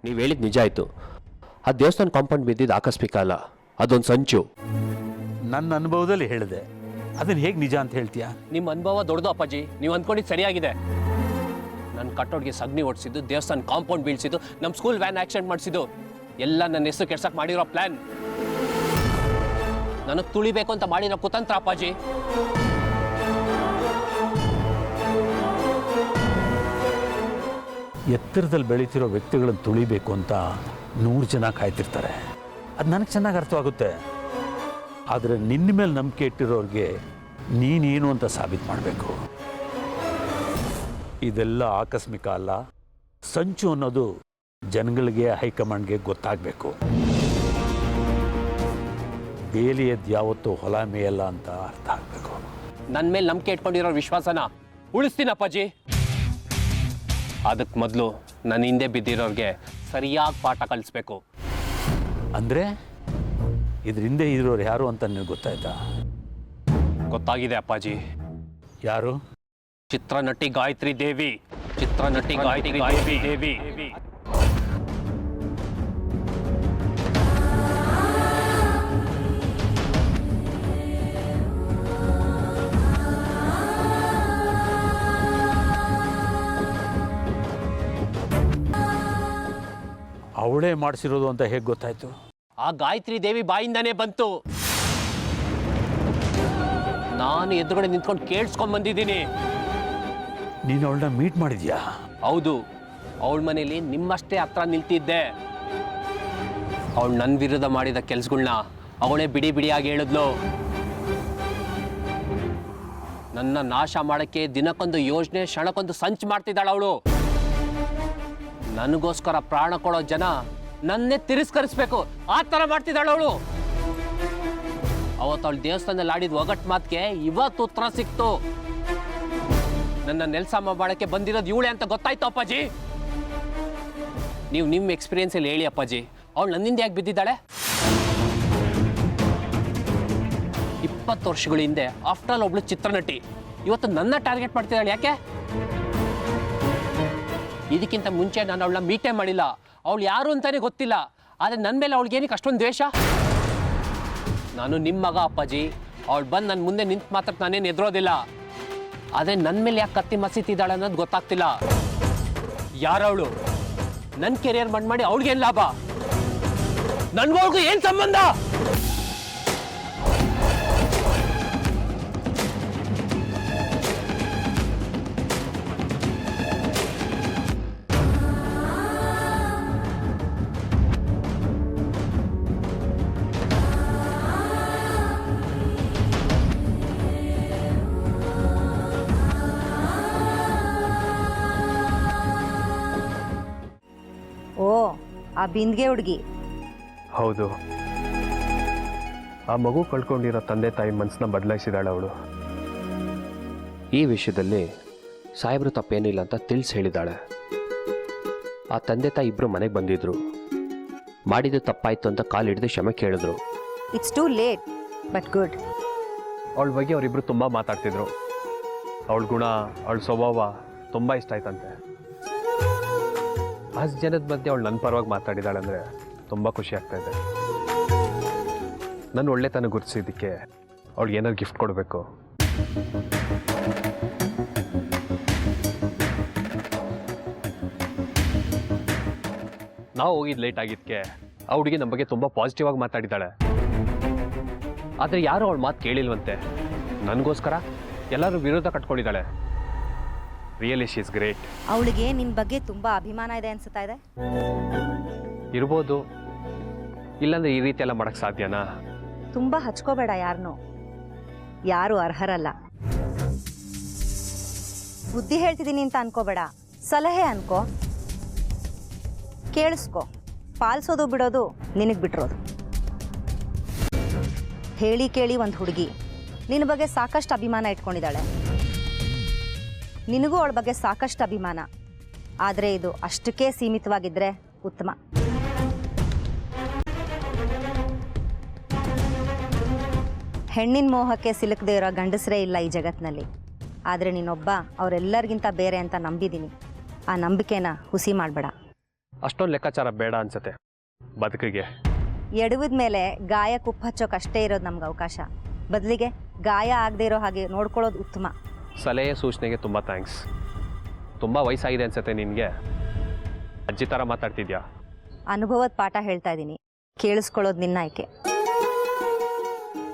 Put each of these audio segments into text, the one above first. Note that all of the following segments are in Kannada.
ನೀವು ಹೇಳಿದ ನಿಜ ಆಯಿತು. ಆ ದೇವಸ್ಥಾನ ಕಾಂಪೌಂಡ್ ಬಿದ್ದಿದ್ದು ಆಕಸ್ಮಿಕ ಅಲ್ಲ, ಅದೊಂದು ಸಂಚು. ನನ್ನ ಅನುಭವದಲ್ಲಿ ಹೇಳಿದೆ, ಅದನ್ನು ಹೇಗೆ ನಿಜ ಅಂತ ಹೇಳ್ತೀಯಾ? ನಿಮ್ಮ ಅನುಭವ ದೊಡ್ಡದು ಅಪ್ಪಾಜಿ. ನೀವು ಅಂದ್ಕೊಂಡಿದ್ದು ಸರಿಯಾಗಿದೆ. ನನ್ನ ಕಟ್ಟೋಡ್ಗೆ ಸಗಣಿ ಓಡಿಸಿದ್ದು, ದೇವಸ್ಥಾನ ಕಾಂಪೌಂಡ್ ಬೀಳ್ಸಿದ್ದು, ನಮ್ಮ ಸ್ಕೂಲ್ ವ್ಯಾನ್ ಆಕ್ಸಿಡೆಂಟ್ ಮಾಡಿಸಿದ್ದು ಎಲ್ಲ ನನ್ನ ಹೆಸರು ಕೆಡ್ಸಕ್ಕೆ ಮಾಡಿರೋ ಪ್ಲ್ಯಾನ್. ನನಗೆ ತುಳಿಬೇಕು ಅಂತ ಮಾಡಿರೋ ಕುತಂತ್ರ ಅಪ್ಪಾಜಿ. ಎತ್ತರದಲ್ಲಿ ಬೆಳೀತಿರೋ ವ್ಯಕ್ತಿಗಳನ್ನು ತುಳಿಬೇಕು ಅಂತ 100 ಜನ ಕಾಯ್ತಿರ್ತಾರೆ. ಅದು ನನಗೆ ಚೆನ್ನಾಗಿ ಅರ್ಥವಾಗುತ್ತೆ. ಆದರೆ ನಿನ್ನ ಮೇಲೆ ನಂಬಿಕೆ ಇಟ್ಟಿರೋರಿಗೆ ನೀನೇನು ಅಂತ ಸಾಬೀತು ಮಾಡಬೇಕು. ಇದೆಲ್ಲ ಆಕಸ್ಮಿಕ ಅಲ್ಲ, ಸಂಚು ಅನ್ನೋದು ಜನಗಳಿಗೆ, ಹೈಕಮಾಂಡ್ಗೆ ಗೊತ್ತಾಗಬೇಕು. ಬೇಲಿಯದ್ದು ಯಾವತ್ತೂ ಹೊಲ ಮೇಯಲ್ಲ ಅಂತ ಅರ್ಥ ಆಗಬೇಕು. ನನ್ನ ಮೇಲೆ ನಂಬಿಕೆ ಇಟ್ಕೊಂಡಿರೋ ವಿಶ್ವಾಸನ ಉಳಿಸ್ತೀನಿ ಅಪ್ಪಾಜಿ. ಅದಕ್ಕೆ ಮೊದಲು ನನ್ನ ಹಿಂದೆ ಬಿದ್ದಿರೋರಿಗೆ ಸರಿಯಾಗಿ ಪಾಠ ಕಲಿಸ್ಬೇಕು. ಅಂದರೆ ಇದ್ರ ಹಿಂದೆ ಇರೋರು ಯಾರು ಅಂತ ನಿನಗೆ ಗೊತ್ತಾಯ್ತಾ? ಗೊತ್ತಾಗಿದೆ ಅಪ್ಪಾಜಿ. ಯಾರು? ಚಿತ್ರನಟಿ ಗಾಯತ್ರಿ ದೇವಿ. ಚಿತ್ರನಟಿ ಗಾಯತ್ರಿ ದೇವಿ. ಅವಳೇ ಮಾಡಿಸಿರೋದು ಅಂತ ಹೇಗೆ ಗೊತ್ತಾಯ್ತು? ಆ ಗಾಯತ್ರಿ ದೇವಿ ಬಾಯಿಂದಾನೇ ಬಂತು. ನಾನು ಎದುರುಗಡೆ ನಿಂತ್ಕೊಂಡು ಕೇಳಿಸ್ಕೊಂಡ್ ಬಂದಿದ್ದೀನಿ. ನೀನು ಅವಳನ್ನ ಮೀಟ್ ಮಾಡಿದ್ಯಾ? ಹೌದು, ಅವಳ ಮನೇಲಿ ನಿಮ್ಮಷ್ಟೇ ಹತ್ರ ನಿಲ್ತಿದ್ದೆ. ಅವಳು ನನ್ನ ವಿರುದ್ಧ ಮಾಡಿದ ಕೆಲ್ಸಗಳನ್ನ ಅವಳೇ ಬಿಡಿ ಬಿಡಿಯಾಗಿ ಹೇಳಿದ್ಲು. ನನ್ನ ನಾಶ ಮಾಡಕ್ಕೆ ದಿನಕ್ಕೊಂದು ಯೋಜನೆ, ಕ್ಷಣಕ್ಕೊಂದು ಸಂಚು ಮಾಡ್ತಿದ್ದಾಳ ಅವಳು. ನನಗೋಸ್ಕರ ಪ್ರಾಣ ಕೊಡೋ ಜನ ನನ್ನೇ ತಿರಸ್ಕರಿಸ್ಬೇಕು, ಆ ಥರ ಮಾಡ್ತಿದ್ದಾಳ ಅವಳು. ಅವತ್ತು ಅವಳು ದೇವಸ್ಥಾನದಲ್ಲಿ ಆಡಿದ ಒಗಟ್ ಮಾತಿಗೆ ಇವತ್ತು ಉತ್ತರ ಸಿಕ್ತು. ನನ್ನ ನೆಲ್ಸಮ್ಮ ಬಾಳಕ್ಕೆ ಬಂದಿರೋದು ಇವಳೆ ಅಂತ ಗೊತ್ತಾಯ್ತು ಅಪ್ಪಾಜಿ. ನೀವು ನಿಮ್ಮ ಎಕ್ಸ್ಪೀರಿಯನ್ಸಲ್ಲಿ ಹೇಳಿ ಅಪ್ಪಾಜಿ, ಅವಳು ನನ್ನಿಂದ ಯಾಕೆ ಬಿದ್ದಿದ್ದಾಳೆ? 20 ವರ್ಷಗಳ ಹಿಂದೆ ಆಫ್ಟರ್ ಆಲ್ ಒಬ್ಳು ಚಿತ್ರನಟಿ ಇವತ್ತು ನನ್ನ ಟಾರ್ಗೆಟ್ ಮಾಡ್ತಿದ್ದಾಳೆ. ಯಾಕೆ? ಇದಕ್ಕಿಂತ ಮುಂಚೆ ನಾನು ಅವಳನ್ನ ಮೀಟೇ ಮಾಡಿಲ್ಲ, ಅವಳು ಯಾರು ಅಂತಾನೆ ಗೊತ್ತಿಲ್ಲ. ಆದರೆ ನನ್ನ ಮೇಲೆ ಅವಳಿಗೇನಕ್ಕೆ ಅಷ್ಟೊಂದು ದ್ವೇಷ? ನಾನು ನಿಮ್ಮ ಮಗ ಅಪ್ಪಾಜಿ. ಅವಳು ಬಂದು ನನ್ನ ಮುಂದೆ ನಿಂತು ಮಾತ್ರ ನಾನೇನು ಎದುರೋದಿಲ್ಲ. ಆದರೆ ನನ್ನ ಮೇಲೆ ಯಾಕೆ ಕತ್ತಿ ಮಸೀತಿದ್ದಾಳೆ ಅನ್ನೋದು ಗೊತ್ತಾಗ್ತಿಲ್ಲ. ಯಾರವಳು? ನನ್ನ ಕೆರಿಯರ್ ಮಾಡಿ ಅವಳಿಗೇನು ಲಾಭ? ನನ್ಗೂ ಏನು ಸಂಬಂಧ? ಓ, ಆ ಬಿಂದ್ಗೆ ಹುಡುಗಿ. ಹೌದು, ಆ ಮಗು ಕಳ್ಕೊಂಡಿರೋ ತಂದೆ ತಾಯಿ ಮನಸ್ಸನ್ನ ಬದಲಾಯಿಸಿದಾಳೆ ಅವಳು. ಈ ವಿಷಯದಲ್ಲಿ ಸಾಹೇಬ್ರು ತಪ್ಪೇನಿಲ್ಲ ಅಂತ ತಿಳಿಸಿ ಹೇಳಿದಾಳೆ. ಆ ತಂದೆ ತಾಯಿ ಇಬ್ಬರು ಮನೆಗೆ ಬಂದಿದ್ರು. ಮಾಡಿದ್ದು ತಪ್ಪಾಯ್ತು ಅಂತ ಕಾಲು ಹಿಡಿದು ಕ್ಷಮೆ ಕೇಳಿದ್ರು. It's too late but good. ಅವಳ ಬಗ್ಗೆ ಅವರಿಬ್ಬರು ತುಂಬ ಮಾತಾಡ್ತಿದ್ರು. ಅವಳ ಗುಣ, ಅವಳ ಸ್ವಭಾವ ತುಂಬ ಇಷ್ಟ ಆಯ್ತಂತೆ. ಅಷ್ಟು ಜನದ ಮಧ್ಯೆ ಅವಳು ನನ್ನ ಪರವಾಗಿ ಮಾತಾಡಿದಾಳೆ ಅಂದರೆ ತುಂಬ ಖುಷಿ ಆಗ್ತಾ ಇದೆ. ನನ್ನ ಒಳ್ಳೆತನ ಗುರುತಿಸಿದ್ದಕ್ಕೆ ಅವಳಿಗೆ ಏನಾದ್ರು ಗಿಫ್ಟ್ ಕೊಡಬೇಕು. ನಾವು ಹೋಗಿದ್ದು ಲೇಟ್ ಆಗಿದ್ದಕ್ಕೆ ಆ ಹುಡುಗಿ ನಮ್ಮ ಬಗ್ಗೆ ತುಂಬ ಪಾಸಿಟಿವ್ ಆಗಿ ಮಾತಾಡಿದ್ದಾಳೆ. ಆದರೆ ಯಾರು ಅವಳ ಮಾತು ಕೇಳಿಲ್ವಂತೆ. ನನಗೋಸ್ಕರ ಎಲ್ಲರೂ ವಿರೋಧ ಕಟ್ಕೊಂಡಿದ್ದಾಳೆ. Really she is great. ಅವಳಿಗೆ ನಿನ್ನ ಬಗ್ಗೆ ತುಂಬಾ ಅಭಿಮಾನ ಇದೆ ಅನ್ಸುತ್ತಾ ಇದೆ. ಇರ್ಬೋದು, ಇಲ್ಲಾಂದ್ರೆ ಈ ರೀತಿ ಎಲ್ಲ ಮಾಡಕ್ ಸಾಧ್ಯನಾ? ತುಂಬಾ ಹಚ್ಕೋಬೇಡ ಯಾರನ್ನು. ಯಾರು ಅರ್ಹರಲ್ಲ. ಬುದ್ಧಿ ಹೇಳ್ತಿದ್ದೀನಿ ಅಂತ ಅನ್ಕೋಬೇಡ, ಸಲಹೆ ಅನ್ಕೋ, ಕೇಳಿಸ್ಕೊ. ಪಾಲಿಸೋದು ಬಿಡೋದು ನಿನಗೆ ಬಿಟ್ಟಿರೋದು. ಹೇಳಿ ಕೇಳಿ ಒಂದು ಹುಡುಗಿ ನಿನ್ನ ಬಗ್ಗೆ ಸಾಕಷ್ಟು ಅಭಿಮಾನ ಇಟ್ಕೊಂಡಿದ್ದಾಳೆ. ನಿನಗೂ ಅವಳ ಬಗ್ಗೆ ಸಾಕಷ್ಟು ಅಭಿಮಾನ. ಆದರೆ ಇದು ಅಷ್ಟಕ್ಕೆ ಸೀಮಿತವಾಗಿದ್ದರೆ ಉತ್ತಮ. ಹೆಣ್ಣಿನ ಮೋಹಕ್ಕೆ ಸಿಲುಕದೇ ಇರೋ ಗಂಡಸರೇ ಇಲ್ಲ ಈ ಜಗತ್ತಿನಲ್ಲಿ. ಆದರೆ ನೀನೊಬ್ಬ ಅವರೆಲ್ಲರಿಗಿಂತ ಬೇರೆ ಅಂತ ನಂಬಿದ್ದೀನಿ. ಆ ನಂಬಿಕೆನ ಹುಸಿ ಮಾಡಬೇಡ. ಅಷ್ಟೊಂದು ಲೆಕ್ಕಾಚಾರ ಬೇಡ ಅನ್ಸತ್ತೆ ಬದುಕಿಗೆ. ಎಡವಿದ ಮೇಲೆ ಗಾಯ ಕುಪ್ಪ ಹಚ್ಚೋಕಷ್ಟೇ ಇರೋದು ನಮ್ಗೆ ಅವಕಾಶ. ಬದಲಿಗೆ ಗಾಯ ಆಗದೆ ಇರೋ ಹಾಗೆ ನೋಡ್ಕೊಳ್ಳೋದು ಉತ್ತಮ. ಸಲಹೆ ಸೂಚನೆಗೆ ತುಂಬ ಥ್ಯಾಂಕ್ಸ್. ತುಂಬ ವಯಸ್ಸಾಗಿದೆ ಅನ್ಸತ್ತೆ ನಿನಗೆ. ಅಜ್ಜಿ ಥರ ಮಾತಾಡ್ತಿದ್ಯಾ? ಅನುಭವದ ಪಾಠ ಹೇಳ್ತಾ ಇದ್ದೀನಿ, ಕೇಳಿಸ್ಕೊಳ್ಳೋದು ನಿನ್ನ ಆಯ್ಕೆ.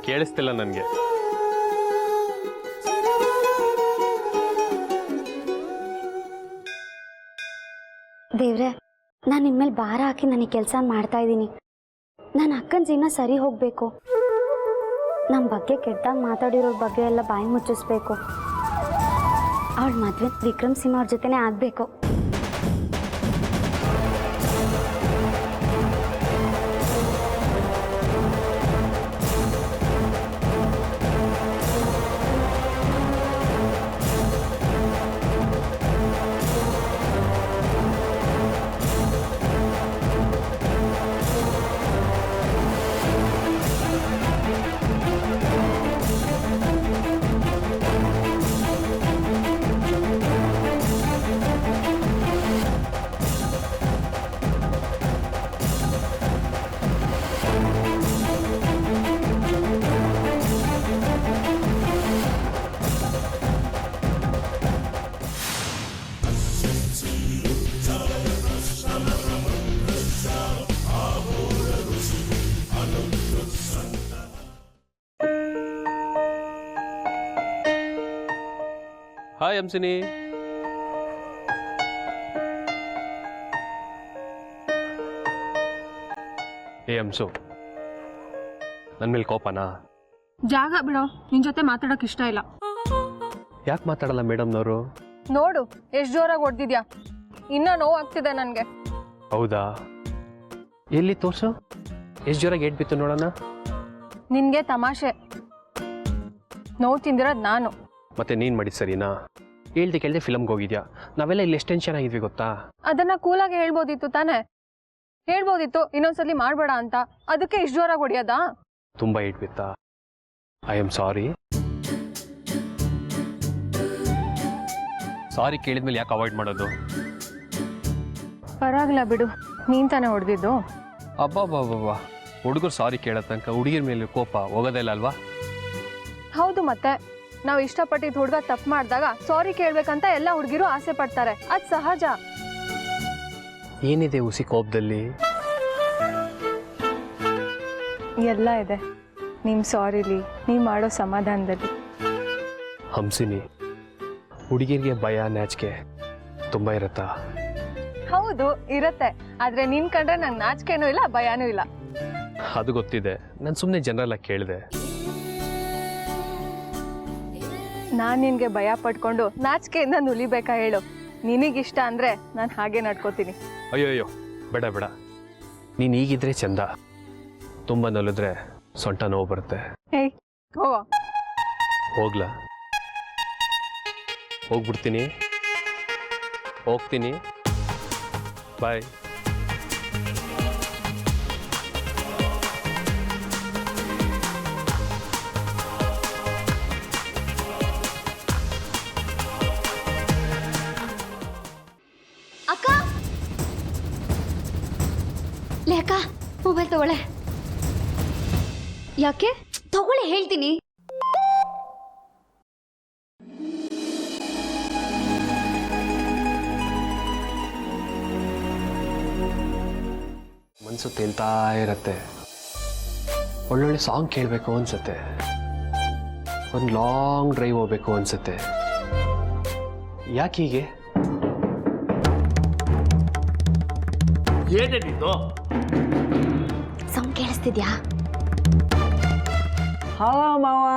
ಕೇಳಿಸ್ತಿಲ್ಲ ನನಗೆ. ದೇವ್ರೆ, ನಾನು ಇನ್ಮೇಲೆ ಭಾರ ಹಾಕಿ ನನಗೆ ಕೆಲಸ ಮಾಡ್ತಾ ಇದ್ದೀನಿ. ನನ್ನ ಅಕ್ಕನ ಜೀವನ ಸರಿ ಹೋಗಬೇಕು. ನಮ್ಮ ಬಗ್ಗೆ ಕೆಟ್ಟದಾಗ ಮಾತಾಡಿರೋರ ಬಗ್ಗೆ ಎಲ್ಲ ಬಾಯಿ ಮುಚ್ಚಿಸ್ಬೇಕು. ಅವಳ ಮದುವೆ ವಿಕ್ರಮ್ ಸಿಂಹ ಅವ್ರ ಜೊತೆನೇ ಆಗಬೇಕು. ಹಾಯ್ ಹಂಸಿನಿ. ಏ ಹಂಸು, ನನ್ನ ಮೇಲೆ ಕೋಪನಾ? ಜಾಗ ಬಿಡೋ, ನಿನ್ ಜೊತೆ ಮಾತಾಡೋಕೆ ಇಷ್ಟ ಇಲ್ಲ. ಯಾಕೆ ಮಾತಾಡಲ್ಲ ಮೇಡಮ್ನವರು? ನೋಡು ಎಷ್ಟು ಜೋರಾಗಿ ಹೊಡೆದಿದ್ಯಾ, ಇನ್ನೂ ನೋವಾಗ್ತಿದೆ ನನಗೆ. ಹೌದಾ? ಎಲ್ಲಿ ತೋರ್ಸು, ಎಷ್ಟು ಜೋರಾಗಿ ಏಟ್ ಬಿತ್ತು ನೋಡೋಣ. ನಿನ್ಗೆ ತಮಾಷೆ, ನೋವು ತಿಂದಿರೋದು ನಾನು. ಮತ್ತೆ ನೀನು ಮಾಡಿ ಸರಿನಾ? ಹೇಳ್ದೆ ಕೇಳ್ದೆ ಫಿಲಮ್ಗೆ ಹೋಗಿದ್ಯಾ. ನಾವೆಲ್ಲ ಇಲ್ಲಿ ಎಷ್ಟು ಟೆನ್ಷನ್ ಆಗಿದ್ವಿ ಗೊತ್ತಾ? ಅದನ್ನ ಕೂಲಾಗಿ ಹೇಳ್ಬೋದಿತ್ತು ತಾನೇ. ಹೇಳ್ಬೋದಿತ್ತು ಇನ್ನೊಂದ್ಸಲಿ ಮಾಡಬೇಡ ಅಂತ, ಅದಕ್ಕೆ ಇಷ್ಟು ಜೋರಾಗಿ ಹೊಡಿಯೋದಾ? ತುಂಬ ಏಟ್ ಬಿತ್ತಾ? I am sorry. ಸಾರಿ ಕೇಳಿದ್ಮೇಲೆ ಯಾಕೆ ಅವಾಯ್ಡ್ ಮಾಡೋದು? ಪರವಾಗಿಲ್ಲ ಬಿಡು, ನೀನ್ ತಾನೇ ಹೊಡೆದಿದ್ದು. ಅಬ್ಬಾ, ಹುಡುಗರು ಸಾರಿ ಕೇಳೋ ತನಕ ಹುಡುಗಿರ ಮೇಲೆ ಕೋಪ ಹೋಗೋದೇ ಇಲ್ಲ ಅಲ್ವಾ? ಹೌದು, ಮತ್ತೆ ನಾವು ಇಷ್ಟಪಟ್ಟಿದ್ದ ಹುಡುಗ ತಪ್ಪು ಮಾಡಿದಾಗ ಸಾರಿ ಕೇಳ್ಬೇಕಂತ ಎಲ್ಲ ಹುಡುಗಿರು ಆಸೆ ಪಡ್ತಾರೆ, ಅದು ಸಹಜ. ಏನಿದೆ ಹುಸಿ ಕೋಪದಲ್ಲಿ? ಎಲ್ಲ ಇದೆ ನಿಮ್ಮ ಸಾರಿಲಿ, ನೀವು ಮಾಡೋ ಸಮಾಧಾನದಲ್ಲಿ. ಹಂಸಿನಿ, ಹುಡುಗಿರಿಗೆ ಭಯ ನಾಚಿಕೆ ತುಂಬ ಇರುತ್ತಾ? ಹೌದು ಇರತ್ತೆ, ಆದ್ರೆ ನಿನ್ ಕಂಡ್ರೆ ನಂಗೆ ನಾಚಿಕೆನೂ ಇಲ್ಲ, ಭಯನೂ ಇಲ್ಲ. ಅದು ಗೊತ್ತಿದೆ, ನಾನು ಸುಮ್ಮನೆ ಜನರಲ್ಲ ಕೇಳಿದೆ. ನಾನು ನಿನ್ಗೆ ಭಯ ಪಡ್ಕೊಂಡು ನಾಚಿಕೆಯಿಂದ ನುಲಿಬೇಕಾ ಹೇಳು? ನಿನಗಿಷ್ಟ ಅಂದ್ರೆ ನಾನು ಹಾಗೆ ನಡ್ಕೋತೀನಿ. ಅಯ್ಯೋ ಬೇಡ, ನೀನು ಈಗಿದ್ರೆ ಚಂದ. ತುಂಬ ನಲಿದ್ರೆ ಸೊಂಟ ನೋವು ಬರುತ್ತೆ. ಹೇಯ್ ಹೋಗೋ. ಹೋಗ್ಲಾ? ಹೋಗ್ಬಿಡ್ತೀನಿ, ಹೋಗ್ತೀನಿ, ಬಾಯ್. ಅಕ್ಕ, ಲೇ ಅಕ್ಕ, ಮೊಬೈಲ್ ತಗೊಳ್ಳೆ. ಯಾಕೆ? ತಗೊಳ್ಳೆ ಹೇಳ್ತೀನಿ. ಮನಸ್ಸು ತೇಲ್ತಾ ಇರತ್ತೆ. ಒಳ್ಳೊಳ್ಳೆ ಸಾಂಗ್ ಕೇಳಬೇಕು ಅನ್ಸುತ್ತೆ, ಒಂದು ಲಾಂಗ್ ಡ್ರೈವ್ ಹೋಗ್ಬೇಕು ಅನ್ಸುತ್ತೆ. ಯಾಕೆ ಹೀಗೆ? ಏನೇನಿದ್ದು? ಸಾಂಗ್ ಕೇಳಿಸ್ತಿದ್ಯಾ? ಹಲೋ ಮಾವ.